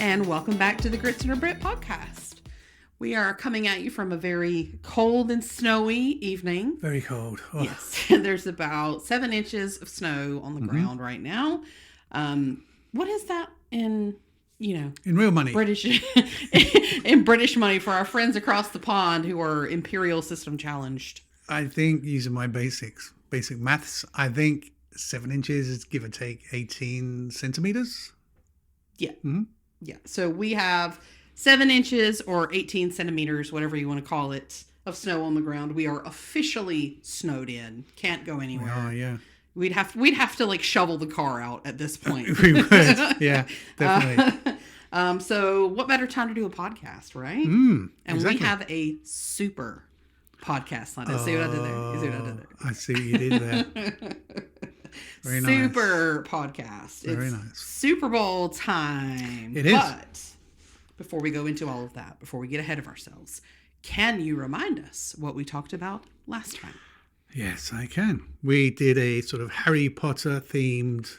and welcome back to the Grits and Brit podcast. We are coming at you from a very cold and snowy evening. Very cold. Oh. Yes, there's about 7 inches of snow on the ground right now. What is that in real money? British in British money for our friends across the pond who are imperial system challenged? I think using my basic maths, I think 7 inches is give or take 18 centimeters. Yeah. Mm-hmm. Yeah. So we have 7 inches or 18 centimeters, whatever you want to call it, of snow on the ground. We are officially snowed in. Can't go anywhere. Oh, yeah. We'd have to like shovel the car out at this point. We would. Yeah, definitely. So what better time to do a podcast, right? And exactly. We have a super podcast on it. See what I did there? See what I did there? I see what you did there. Very nice. Super podcast. Very it's nice. Super Bowl time. It is. But before we go into all of that, before we get ahead of ourselves, can you remind us what we talked about last time? Yes, I can. We did a sort of Harry Potter themed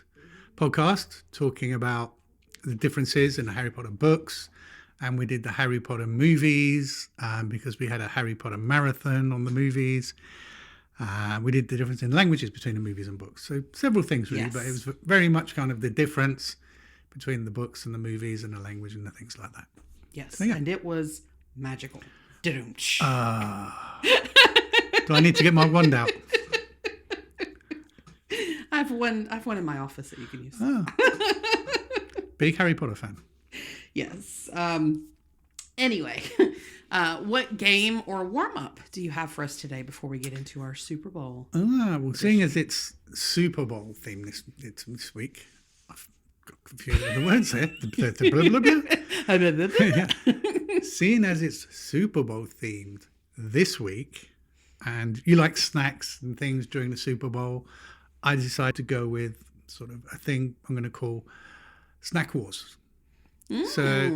podcast talking about the differences in the Harry Potter books. And we did the Harry Potter movies because we had a Harry Potter marathon on the movies. We did the difference in languages between the movies and books. So several things really, but it was very much kind of the difference between the books and the movies and the language and the things like that. Yes, so, yeah. And it was magical. Do I need to get my wand out? I've one in my office that you can use. Big Harry Potter fan. Yes. Anyway, what game or warm-up do you have for us today before we get into our Super Bowl? Well, seeing as it's Super Bowl theme this week, I've got confused with the words there. Seeing as it's Super Bowl themed this week, and you like snacks and things during the Super Bowl, I decided to go with sort of a thing I'm going to call Snack Wars. So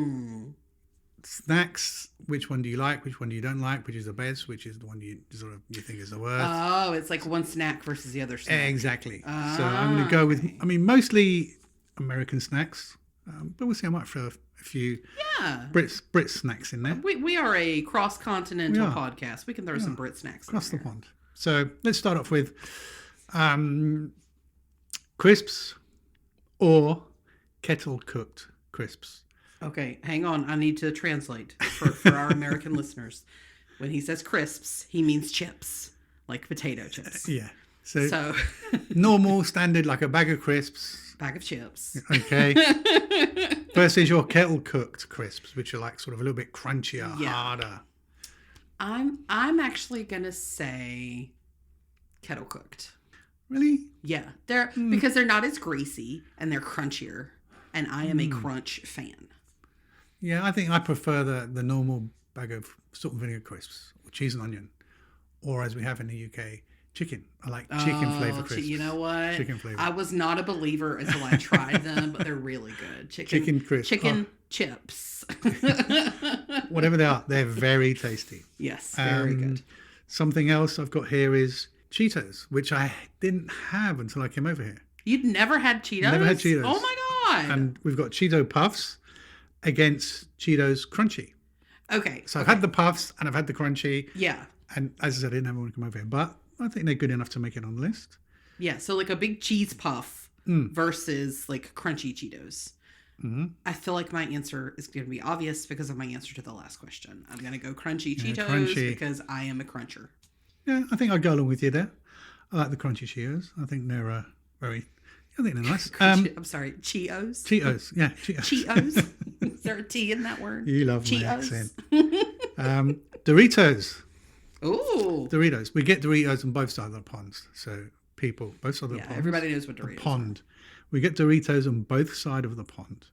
snacks, which one do you like, which one do you don't like, which is the best, which is the one you think is the worst. Oh, it's like one snack versus the other snack. Exactly. So I'm going to go with, mostly American snacks, but we'll see. I might throw a few Brit snacks in there. We are a cross-continental podcast. We can throw some Brit snacks across in the pond. So let's start off with crisps or kettle-cooked crisps. Okay, hang on. I need to translate for our American listeners. When he says crisps, he means chips, like potato chips. Yeah. So normal, standard, like a bag of crisps. Bag of chips. Okay. Versus your kettle-cooked crisps, which are like sort of a little bit crunchier, harder. I'm actually gonna say kettle-cooked. Really? Yeah, because they're not as greasy and they're crunchier, and I am a crunch fan. Yeah, I think I prefer the normal bag of salt and vinegar crisps, or cheese and onion, or as we have in the UK, chicken. I like chicken flavour crisps. You know what? Chicken flavour. I was not a believer until I tried them, but they're really good. Chicken crisps. Chicken chips. Whatever they are, they're very tasty. Yes, very good. Something else I've got here is Cheetos, which I didn't have until I came over here. You'd never had Cheetos? Never had Cheetos. Oh my God. And we've got Cheeto Puffs against Cheetos Crunchy. Okay. So I've had the Puffs and I've had the Crunchy. Yeah. And as I said, I didn't have one to come over here, but I think they're good enough to make it on the list. Yeah, so like a big cheese puff versus like crunchy Cheetos. Mm-hmm. I feel like my answer is going to be obvious because of my answer to the last question. I'm going to go crunchy Cheetos because I am a cruncher. Yeah, I think I'd go along with you there. I like the crunchy Cheetos. I think they're I think they're nice. I'm sorry, Cheetos? Cheetos, yeah. Cheetos. Cheetos? Is there a T in that word? You love Cheetos. my accent. Doritos. Ooh. Doritos. We get Doritos on both sides of the ponds. So people, both sides of the pond. Everybody knows what Doritos are. We get Doritos on both sides of the pond.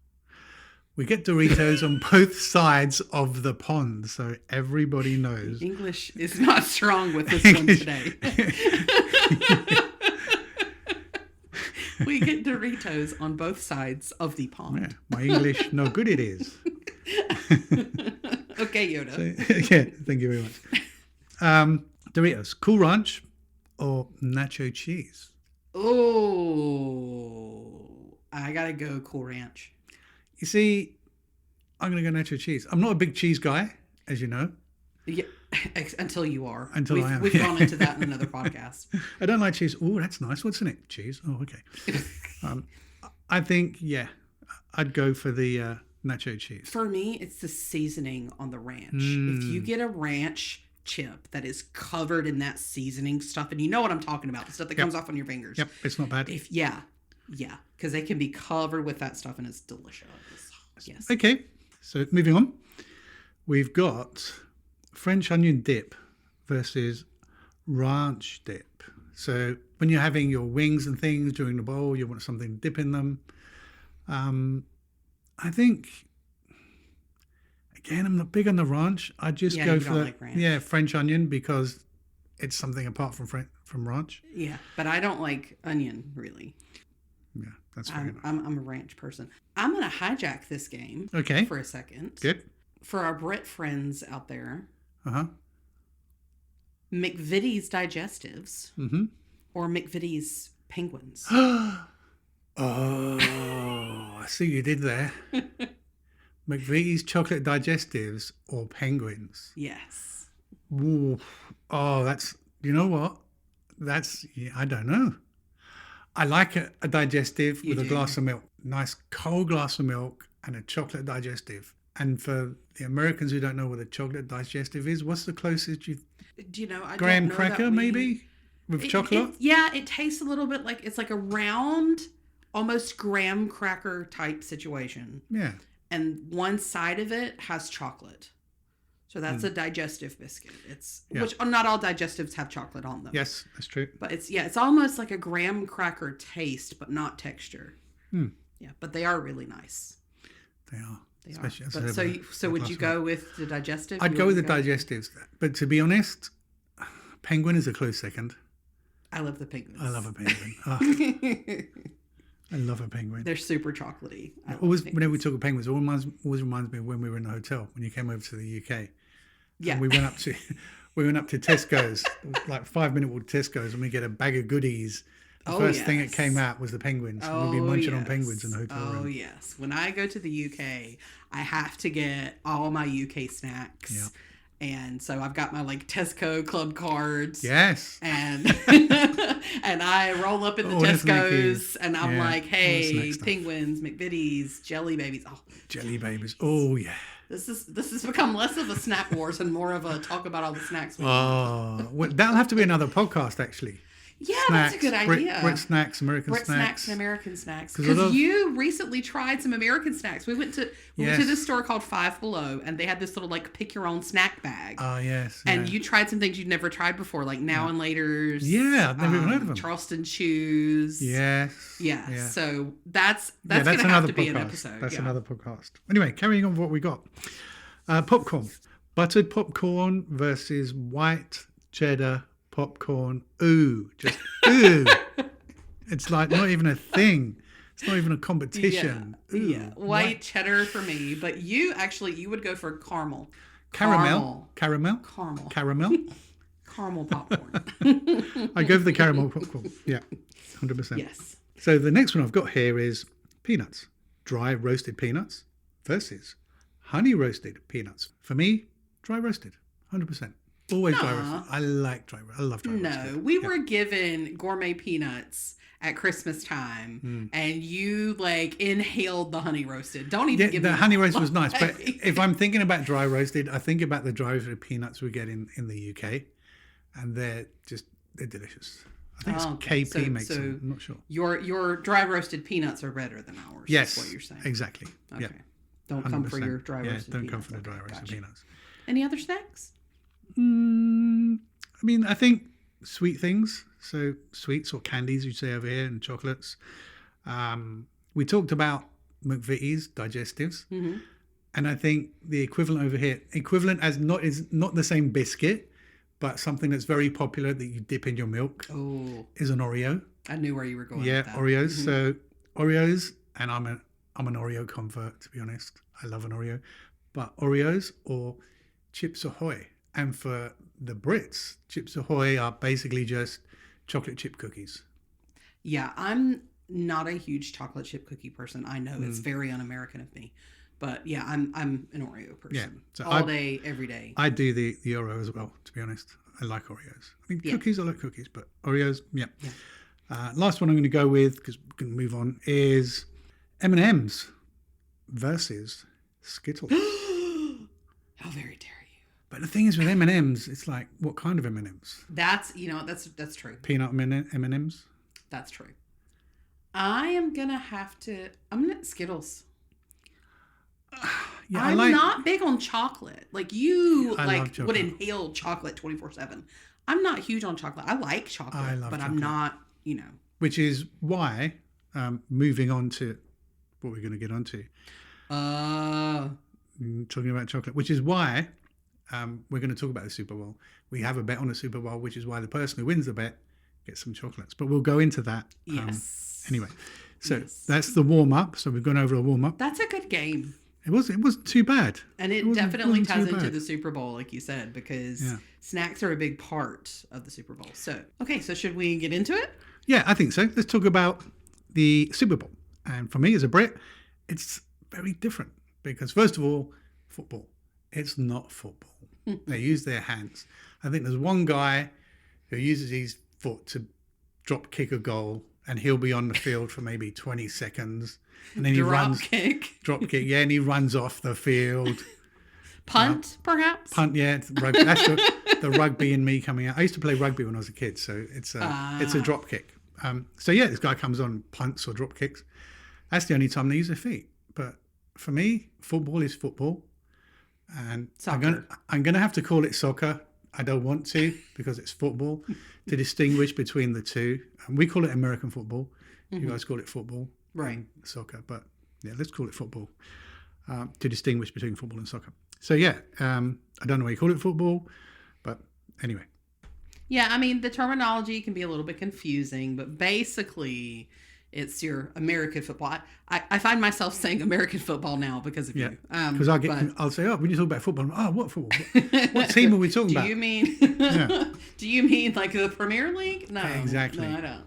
We get Doritos on both sides of the pond. So everybody knows. English is not strong with this one today. We get Doritos on both sides of the pond. Yeah, my English, no good it is. Okay, Yoda. So, thank you very much. Doritos, Cool Ranch or nacho cheese? Oh, I gotta go Cool Ranch. You see, I'm going to go nacho cheese. I'm not a big cheese guy, as you know. Yeah, until you are. Until I am. We've gone into that in another podcast. I don't like cheese. Oh, that's nice. What's in it? Cheese. Oh, okay. I think, I'd go for the nacho cheese. For me, it's the seasoning on the ranch. If you get a ranch chip that is covered in that seasoning stuff, and you know what I'm talking about, the stuff that comes off on your fingers. Yep, it's not bad. Yeah, because they can be covered with that stuff and it's delicious. Yes. Okay, so moving on. We've got French onion dip versus ranch dip. So when you're having your wings and things during the bowl, you want something to dip in them. I think, again, I'm not big on the ranch. I just go for the French onion because it's something apart from ranch. Yeah, but I don't like onion really. Yeah, that's fair enough. I'm a ranch person. I'm going to hijack this game for a second. Good. For our Brit friends out there. Uh-huh. McVitie's digestives or McVitie's penguins. Oh, I see what you did there. McVitie's chocolate digestives or penguins? Yes. Ooh. Oh, you know what? I don't know. I like a digestive with a glass of milk. Nice cold glass of milk and a chocolate digestive. And for the Americans who don't know what a chocolate digestive is, what's the closest you... Do you know? I graham don't know cracker, maybe? With chocolate? It tastes a little bit like... It's like a round, almost graham cracker type situation. Yeah. And one side of it has chocolate. So that's a digestive biscuit. Which not all digestives have chocolate on them. Yes, that's true. But it's almost like a graham cracker taste, but not texture. Yeah, but they are really nice. They are. But so would you go with the digestive? I'd go with the digestives. But to be honest, penguin is a close second. I love the penguins. I love a penguin. Oh, I love a penguin. They're super chocolatey. Whenever we talk of penguins, it always reminds me of when we were in the hotel, when you came over to the UK. Yeah. And we went up to Tesco's, like 5-minute walk to Tesco's, and we get a bag of goodies. The first thing that came out was the penguins. We'd be munching on penguins in the hotel room. Oh, yes. When I go to the UK, I have to get all my UK snacks. Yeah. And so I've got my Tesco club cards. Yes. And and I roll up in the Tesco's and I'm like, hey, penguins, McVitie's, jelly babies. Oh, jelly babies. Oh, yeah. This has become less of a snack wars and more of a talk about all the snacks. Well, that'll have to be another podcast, actually. Yeah, snacks, that's a good idea. Brit snacks, American snacks. Brit snacks and American snacks. Because you recently tried some American snacks. We went to this store called Five Below, and they had this little pick your own snack bag. Oh yes. And you tried some things you'd never tried before, like Now and Later's. Yeah, I've never even heard of them. Charleston Chews. Yes. Yeah. So that's going to have to be an episode. That's another podcast. Anyway, carrying on with what we got. Popcorn. Buttered popcorn versus white cheddar popcorn. Ooh, just ooh. It's like not even a thing. It's not even a competition. Yeah. White cheddar for me, but you would go for caramel. Caramel popcorn. I go for the caramel popcorn. Yeah, 100%. Yes. So the next one I've got here is peanuts. Dry roasted peanuts versus honey roasted peanuts. For me, dry roasted, 100%. Always dry roasted. I love dry roasted. No, we were given gourmet peanuts at Christmas time, and you inhaled the honey roasted. Don't even give me the honey roasted was nice, but if I'm thinking about dry roasted, I think about the dry roasted peanuts we get in the UK, and they're delicious. I think it's KP makes them. I'm not sure. Your dry roasted peanuts are better than ours. Yes, is what you're saying. Exactly. Okay. Yeah. Don't 100%. Come for your dry roasted peanuts. Don't come for the dry roasted peanuts. Any other snacks? I mean, I think sweet things. So sweets or candies, you say over here, and chocolates. We talked about McVitie's digestives, and I think the equivalent over here, is not the same biscuit, but something that's very popular that you dip in your milk. Oh, is an Oreo. I knew where you were going. Yeah, with that. Oreos. So Oreos, and I'm an Oreo convert, to be honest. I love an Oreo, but Oreos or Chips Ahoy. And for the Brits, Chips Ahoy are basically just chocolate chip cookies. Yeah, I'm not a huge chocolate chip cookie person. I know it's very un-American of me. But yeah, I'm an Oreo person. Yeah, so all day, every day. I do the Oreo as well, to be honest. I like Oreos. I mean, cookies, I like cookies, but Oreos, yeah. Last one I'm going to go with, because we're going to move on, is M&M's versus Skittles. How very dare you. But the thing is with M&M's, it's like, what kind of M&M's? That's true. Peanut M&M's? That's true. I'm going to Skittles. Yeah, I'm not big on chocolate. Like you would inhale chocolate 24/7. I'm not huge on chocolate. I like chocolate, but chocolate. I'm not, Which is why, moving on to what we're going to get onto. Talking about chocolate, which is why we're going to talk about the Super Bowl. We have a bet on the Super Bowl, which is why the person who wins the bet gets some chocolates. But we'll go into that. Anyway, so that's the warm-up. So we've gone over a warm-up. That's a good game. It wasn't too bad. And it definitely ties into the Super Bowl, like you said, because snacks are a big part of the Super Bowl. So should we get into it? Yeah, I think so. Let's talk about the Super Bowl. And for me as a Brit, it's very different because, first of all, football. It's not football. They use their hands. I think there's one guy who uses his foot to drop kick a goal, and he'll be on the field for maybe 20 seconds. And then drop kick, yeah, and he runs off the field. Punt, perhaps? Punt, yeah. Rugby. That's the rugby in me coming out. I used to play rugby when I was a kid, so it's a drop kick. So yeah, this guy comes on punts or drop kicks. That's the only time they use their feet. But for me, football is football. And soccer. I'm gonna have to call it soccer. I don't want to because it's football to distinguish between the two. We call it American football. You guys call it football. Right. Soccer, but yeah, let's call it football to distinguish between football and soccer. So yeah, I don't know why you call it football, but anyway. Yeah, I mean, the terminology can be a little bit confusing, but basically it's your American football. I find myself saying American football now because of you. Because I'll say, when you talk about football, what football? What team are we talking about? Do you mean like the Premier League? No. Exactly. No, I don't.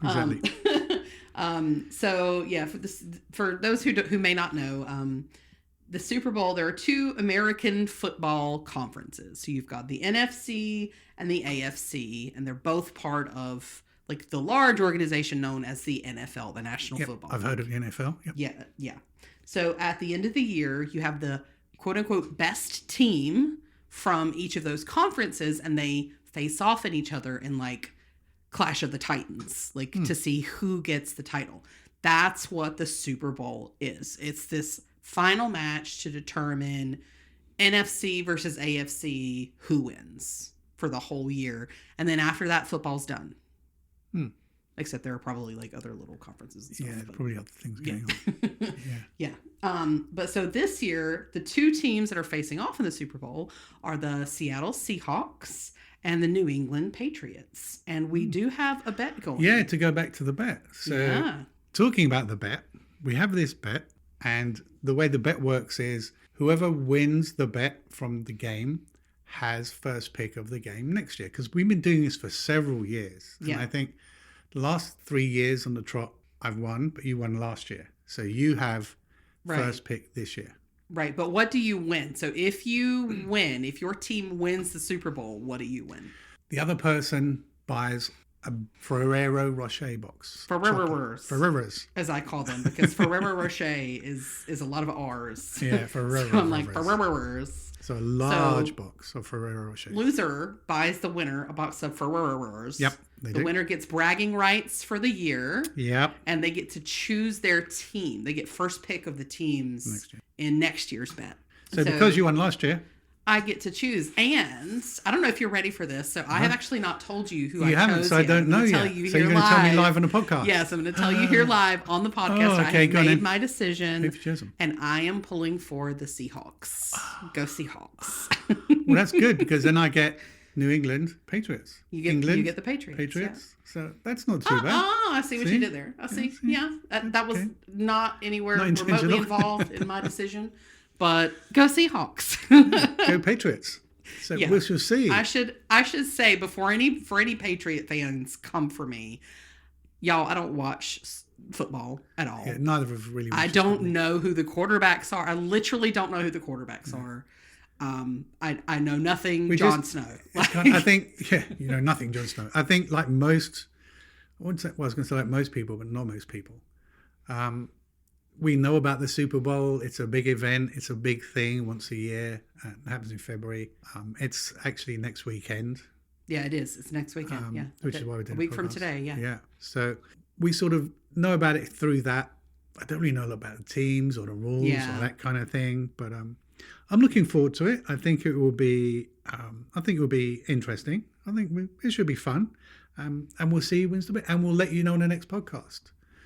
Exactly. So yeah, for those who may not know, the Super Bowl, there are two American football conferences. So you've got the NFC and the AFC, and they're both part of like the large organization known as the NFL, the National Football League. I've heard of the NFL. Yep. Yeah. So at the end of the year, you have the quote unquote best team from each of those conferences, and they face off at each other in like Clash of the Titans, to see who gets the title. That's what the Super Bowl is. It's this final match to determine NFC versus AFC who wins for the whole year. And then after that, football's done. Except there are probably like other little conferences and stuff. Yeah, probably other things going on. Yeah. But so this year, the two teams that are facing off in the Super Bowl are the Seattle Seahawks and the New England Patriots. And we do have a bet going. Yeah, to go back to the bet. So talking about the bet, we have this bet, and the way the bet works is whoever wins the bet from the game has first pick of the game next year. Because we've been doing this for several years. And I think the last 3 years on the trot, I've won, but you won last year. So you have first pick this year. Right, but what do you win? So if you win, if your team wins the Super Bowl, what do you win? The other person buys a Ferrero Rocher box. Ferreros, as I call them, because Ferrero Rocher is a lot of R's. Yeah, Ferrero. So I'm like Ferreros. So a large box of Ferrero Rocher. Loser buys the winner a box of Ferreros. Yep, the winner gets bragging rights for the year. Yep. And they get to choose their team. They get first pick of the teams in next year's bet. So because you won last year, I get to choose. And I don't know if you're ready for this. So I have actually not told you who I chose. You haven't, so I don't know yet. So you're going to tell me live on the podcast? Yes, I'm going to tell you here live on the podcast. I have made my decision. Who've you chosen? And I am pulling for the Seahawks. Go Seahawks. Well, that's good because then I get New England Patriots. You get the Patriots. Yeah. So that's not too bad. Oh, I see what you did there. I see. Yeah, that was not anywhere remotely involved in my decision. But go Seahawks. Go Patriots. So we shall see. I should say for any Patriot fans come for me, y'all. I don't watch football at all. Yeah, neither of us really. I don't know who the quarterbacks are. I literally don't know who the quarterbacks are. I know nothing. Jon Snow. I think, you know nothing, Jon Snow. I think like most, I wouldn't say, well, I was going to say like most people, but not most people. We know about the Super Bowl. It's a big event. It's a big thing once a year. It happens in February. It's actually next weekend. Yeah, it is. It's next weekend. Yeah, which is why we did a week from today. Yeah. Yeah. So we sort of know about it through that. I don't really know a lot about the teams or the rules or that kind of thing, but I'm looking forward to it. I think it will be. I think it will be interesting. I think it should be fun, and we'll see who wins the bet, and we'll let you know in the next podcast.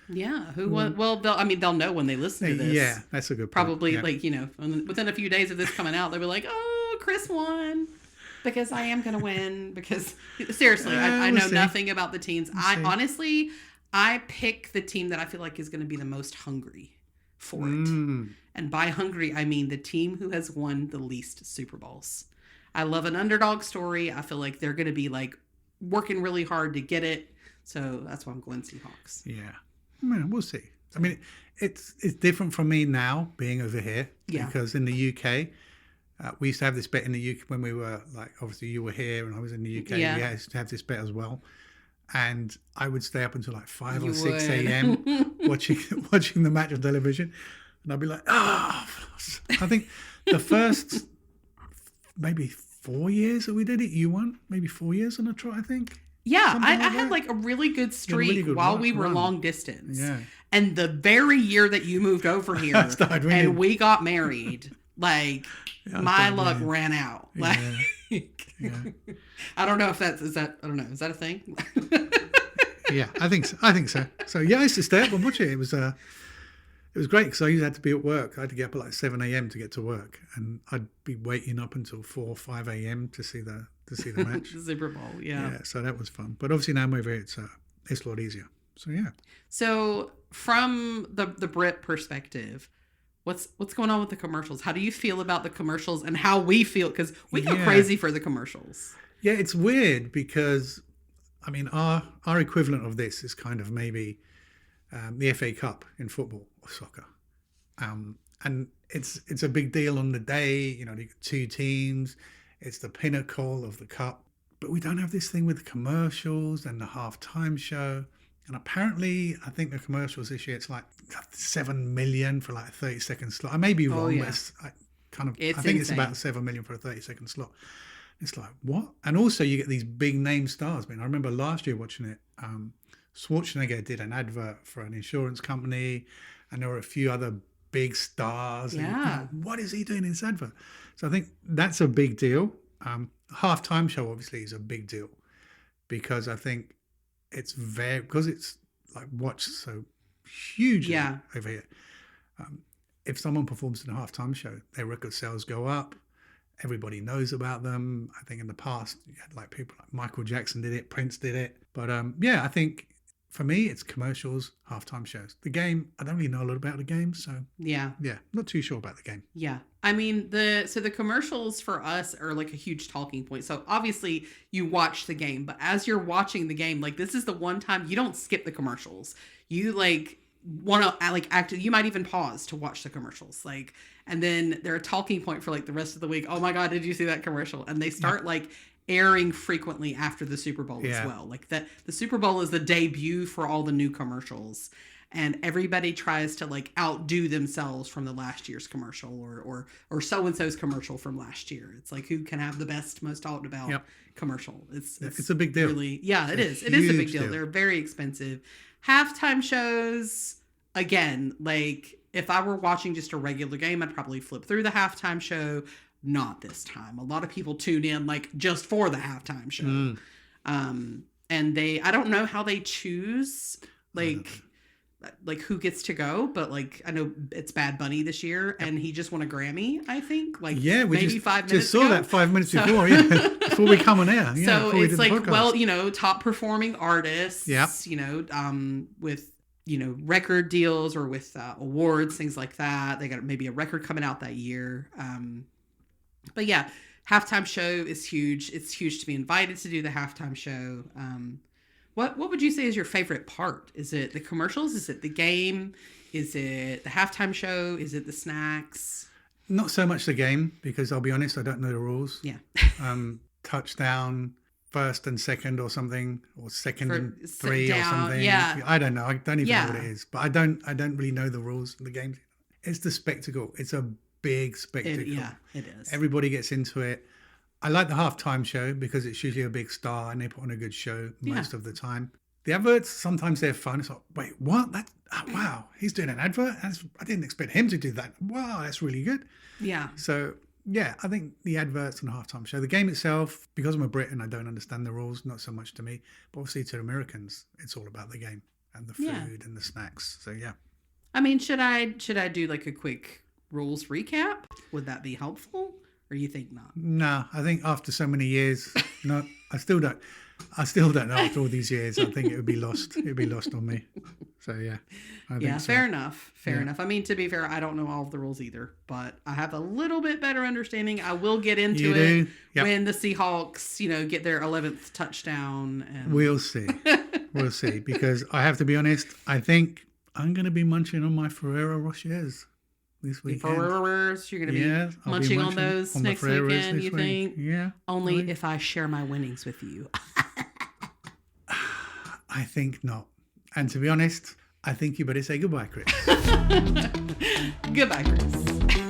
Yeah, well, they'll know when they listen to this. Yeah, that's a good point. Probably within a few days of this coming out, they'll be like, "Oh, Chris won," because I am going to win. Because seriously, I know nothing about the teams. Honestly, I pick the team that I feel like is going to be the most hungry for it. And by hungry, I mean the team who has won the least Super Bowls. I love an underdog story. I feel like they're going to be like working really hard to get it. So that's why I'm going Seahawks. Yeah. We'll see. I mean, it's different from me now being over here because in the UK, we used to have this bet in the UK when we were like, obviously you were here and I was in the UK. Yeah. We used to have this bet as well. And I would stay up until like 5 or 6 a.m. watching the match on television. And I'd be like, I think the first maybe 4 years that we did it, you won maybe 4 years on a trot, I think. Yeah, I had like a really good streak while we were long distance. Yeah. And the very year that you moved over here and we got married, like my luck ran out. Like I don't know if is that a thing? Yeah, I think so. So yeah, I used to stay up and watch it. It was great because I used to have to be at work. I had to get up at like 7 a.m. to get to work, and I'd be waiting up until 4 or 5 a.m. to see the match. The Super Bowl, yeah. Yeah, so that was fun. But obviously now I'm over here, it's a lot easier. So yeah. So from the Brit perspective, what's going on with the commercials? How do you feel about the commercials and how we feel? Because we go crazy for the commercials. Yeah, it's weird because, I mean, our equivalent of this is kind of maybe the FA Cup in football or soccer. And it's a big deal on the day, you got two teams. It's the pinnacle of the cup. But we don't have this thing with the commercials and the halftime show. And apparently, I think the commercials this year, it's like 7 million for like a 30-second slot. I may be wrong, but I think it's about 7 million for a 30-second slot. It's like, what? And also you get these big name stars. I mean, I remember last year watching it. Schwarzenegger did an advert for an insurance company, and there were a few other big stars. Yeah. And, what is he doing in this advert? So I think that's a big deal. Halftime show obviously is a big deal because I think because it's like watched so hugely over here. If someone performs in a halftime show, their record sales go up. Everybody knows about them. I think in the past, you had like people like Michael Jackson did it, Prince did it. But I think for me, it's commercials, halftime shows. The game, I don't really know a lot about the game, so yeah, not too sure about the game. Yeah, I mean the commercials for us are like a huge talking point. So obviously you watch the game, but as you're watching the game, like this is the one time you don't skip the commercials. You like want to like act. You might even pause to watch the commercials, like, and then they're a talking point for like the rest of the week. Oh my God, did you see that commercial? And they start like airing frequently after the Super Bowl as well. Like that, the Super Bowl is the debut for all the new commercials, and everybody tries to like outdo themselves from the last year's commercial or so and so's commercial from last year. It's like who can have the best, most talked about commercial. It's a big deal. Really, it is. It is a big deal. They're very expensive. Halftime shows, again, like if I were watching just a regular game, I'd probably flip through the halftime show. Not this time. A lot of people tune in like just for the halftime show. And I don't know how they choose like who gets to go, but like I know it's Bad Bunny this year and he just won a Grammy, I think. Like we maybe 5 minutes just saw that 5 minutes before, before we come on air. Yeah, so it's like, well, top performing artists, with record deals or with awards, things like that. They got maybe a record coming out that year. But yeah, halftime show is huge. It's huge to be invited to do the halftime show. What would you say is your favorite part? Is it the commercials? Is it the game? Is it the halftime show? Is it the snacks? Not so much the game, because I'll be honest, I don't know the rules. Yeah. Touchdown, first and second or something, or second and three down, or something. Yeah. I don't know. I don't even know what it is. But I don't really know the rules of the game. It's the spectacle. It's a big spectacle. It is. Everybody gets into it. I like the halftime show because it's usually a big star and they put on a good show most of the time. The adverts, sometimes they're fun. It's like, wait, what? Wow, he's doing an advert? I didn't expect him to do that. Wow, that's really good. Yeah. So, yeah, I think the adverts and the halftime show. The game itself, because I'm a Brit and I don't understand the rules, not so much to me. But obviously to Americans, it's all about the game and the food and the snacks. So, yeah. I mean, should I do like a quick rules recap? Would that be helpful? Or you think not? No, I think after so many years, no, I still don't know after all these years. I think it would be lost. It would be lost on me. So, yeah. I think so. Fair enough. Fair enough. I mean, to be fair, I don't know all of the rules either, but I have a little bit better understanding. I will get into it when the Seahawks, get their 11th touchdown. And We'll see. We'll see. Because I have to be honest, I think I'm going to be munching on my Ferrero Rochers this weekend. Ferreros, you're going to be munching on those next weekend, you think? Yeah. Only if I share my winnings with you. I think not. And to be honest, I think you better say goodbye, Chris. Goodbye, Chris.